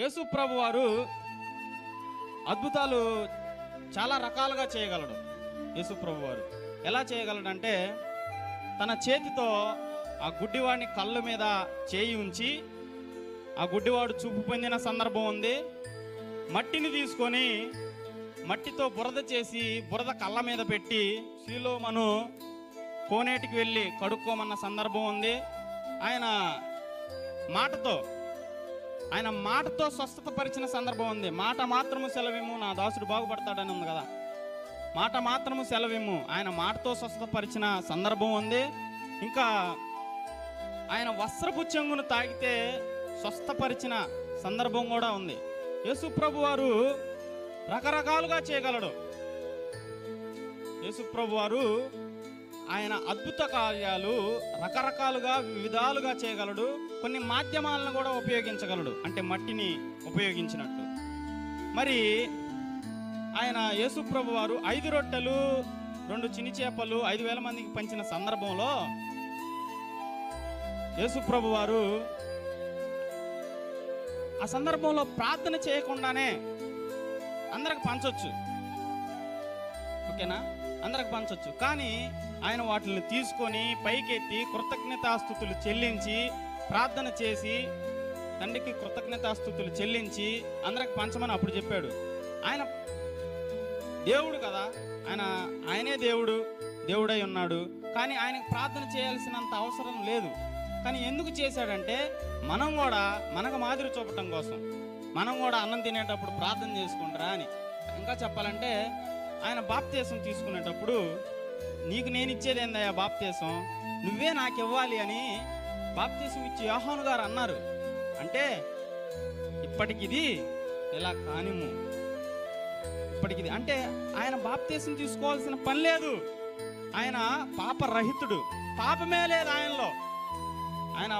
యేసు ప్రభు వారు అద్భుతాలు చాలా రకాలుగా చేయగలడు. యేసు ప్రభు వారు ఎలా చేయగలడంటే, తన చేతితో ఆ గుడ్డివాడిని కళ్ళ మీద చేయి ఉంచి ఆ గుడ్డివాడు చూపు పొందిన సందర్భం ఉంది. మట్టిని తీసుకొని మట్టితో బురద చేసి బురద కళ్ళ మీద పెట్టి శిలోమను కోనేటికి వెళ్ళి కడుక్కోమన్న సందర్భం ఉంది. ఆయన మాటతో స్వస్థత పరిచిన సందర్భం ఉంది. మాట మాత్రము సెలవిమ్ము, నా దాసుడు బాగుపడతాడని ఉంది కదా. మాట మాత్రము సెలవిమ్ము, ఆయన మాటతో స్వస్థత పరిచిన సందర్భం ఉంది. ఇంకా ఆయన వస్త్రపు చెంగును తాగితే స్వస్థపరిచిన సందర్భం కూడా ఉంది. యేసు ప్రభు వారు రకరకాలుగా చేయగలడు. యేసు ప్రభు వారు ఆయన అద్భుత కార్యాలు రకరకాలుగా వివిధాలుగా చేయగలడు. కొన్ని మాధ్యమాలను కూడా ఉపయోగించగలడు, అంటే మట్టిని ఉపయోగించినట్టు. మరి ఆయన యేసు ప్రభు వారు 5 రొట్టెలు 2 చిన్ని చేపలు 5,000 మందికి పంచిన సందర్భంలో యేసు ప్రభు వారు ఆ సందర్భంలో ప్రార్థన చేయకుండానే అందరికి పంచొచ్చు, ఓకేనా, అందరికి పంచొచ్చు. కానీ ఆయన వాటిని తీసుకొని పైకెత్తి కృతజ్ఞతాస్తుతులు చెల్లించి ప్రార్థన చేసి తండ్రికి కృతజ్ఞతాస్తుతులు చెల్లించి అందరికి పంచమని అప్పుడు చెప్పాడు. ఆయన దేవుడు కదా, ఆయనే దేవుడై ఉన్నాడు. కానీ ఆయనకు ప్రార్థన చేయాల్సినంత అవసరం లేదు. కానీ ఎందుకు చేశాడంటే, మనం కూడా మనకు మాదిరి చూపటం కోసం, మనం కూడా అన్నం తినేటప్పుడు ప్రార్థన చేసుకుంటారా అని. ఇంకా చెప్పాలంటే, ఆయన బాప్తీసం తీసుకునేటప్పుడు, నీకు నేను ఇచ్చేది ఏందయ్యా బాప్తీసం, నువ్వే నాకు ఇవ్వాలి అని బాప్తీసం ఇచ్చి యోహాను గారు అన్నారు. అంటే ఇప్పటికిది ఇలా కానిము, ఇప్పటికిది అంటే ఆయన బాప్తీసం తీసుకోవాల్సిన పని లేదు. ఆయన పాపరహితుడు, పాపమే లేదు ఆయనలో. ఆయన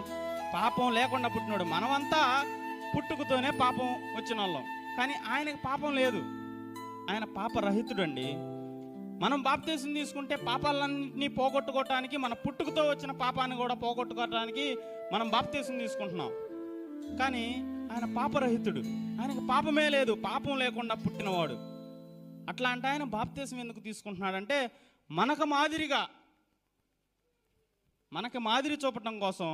పాపం లేకుండా పుట్టినాడు. మనమంతా పుట్టుకతోనే పాపం వచ్చిన వాళ్ళం, కానీ ఆయనకు పాపం లేదు. ఆయన పాపరహితుడు అండి. మనం బాప్తీసం తీసుకుంటే పాపాలన్నింటినీ పోగొట్టుకోవటానికి, మన పుట్టుకతో వచ్చిన పాపాన్ని కూడా పోగొట్టుకోవటానికి మనం బాప్తీసం తీసుకుంటున్నాం. కానీ ఆయన పాపరహితుడు, ఆయనకు పాపమే లేదు, పాపం లేకుండా పుట్టినవాడు. అట్లా అంటే ఆయన బాప్తీసం ఎందుకు తీసుకుంటున్నాడంటే, మనకు మాదిరి చూపటం కోసం.